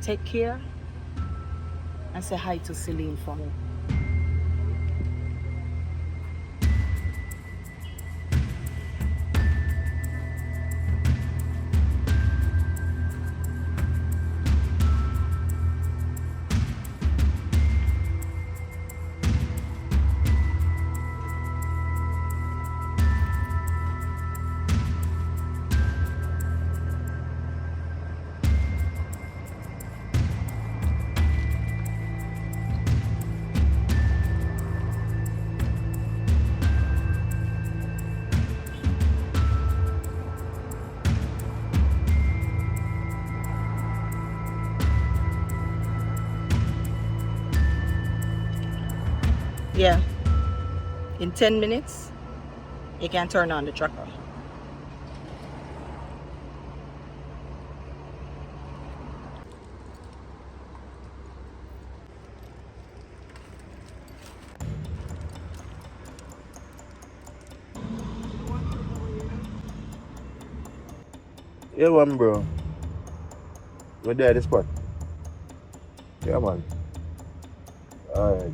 take care and say hi to Celine for me. Yeah, in 10 minutes, you can turn on the tracker. Yeah, man, bro. We're there at the spot. Yeah, man. Alright.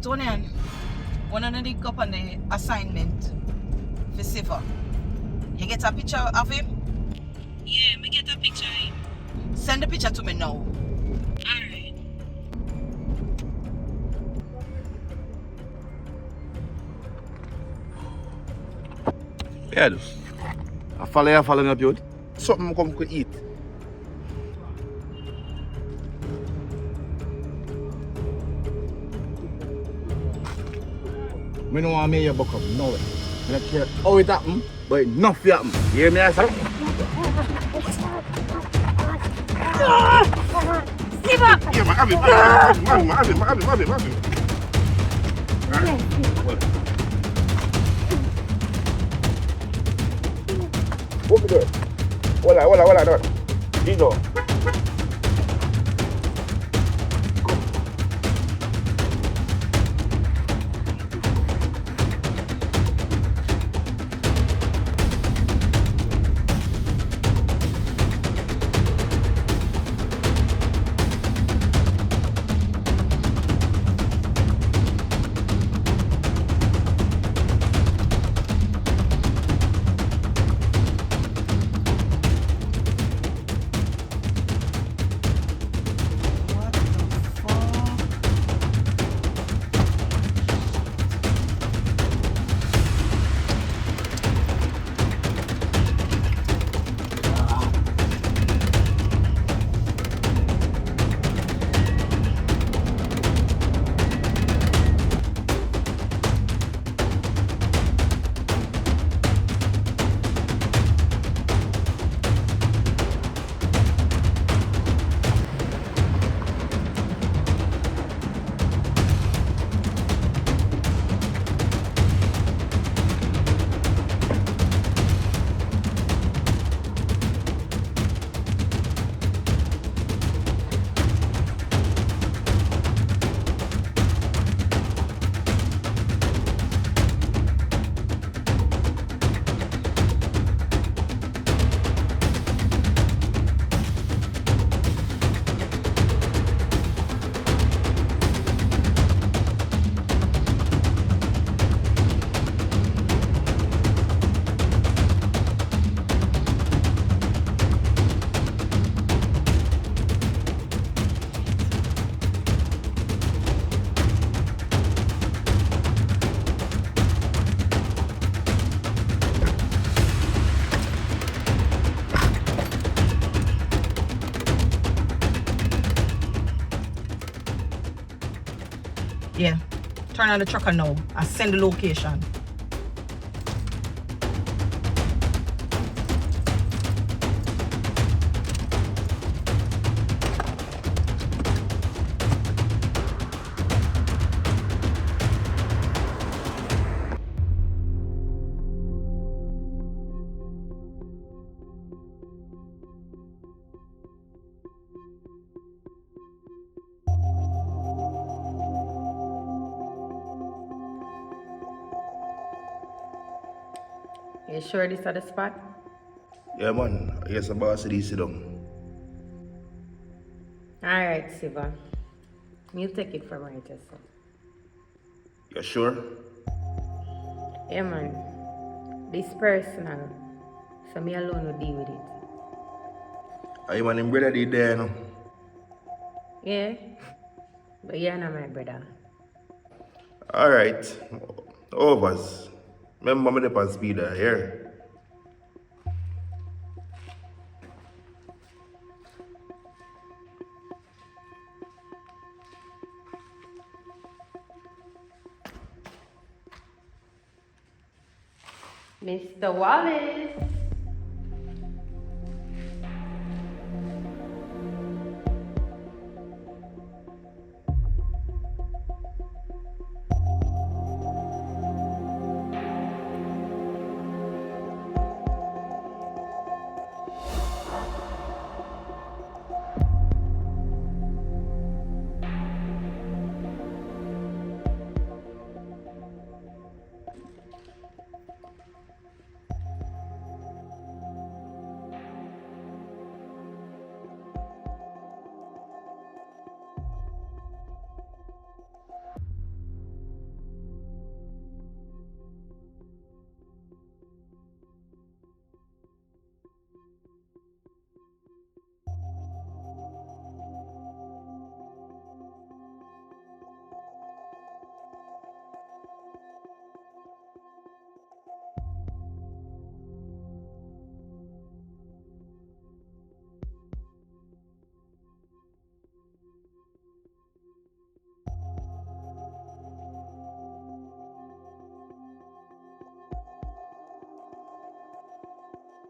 Tonian, one of the up on the assignment for Siva. You get a picture of him? Yeah, me get a picture of him. Send the picture to me now. Alright. Yeah, dus. I follow me up, you. Something come to eat. Me no want me your buck up, no way. I don't care how it happen, but enough it happen. You hear me, I say? Siva! Yeah, man, have it. Open the door. Hola, door. Dino. turn on the tracker now and send the location. You sure this is the spot? Yeah, man. I guess the boss said he sit down. Alright, Siva. You take it from right yourself. You sure? Yeah, man. This personal. So me alone will deal with it. I man, him brother did there, no? Yeah? But you're not my brother. Alright. Overs. Remember me the on speeder here. Mr. Wallace.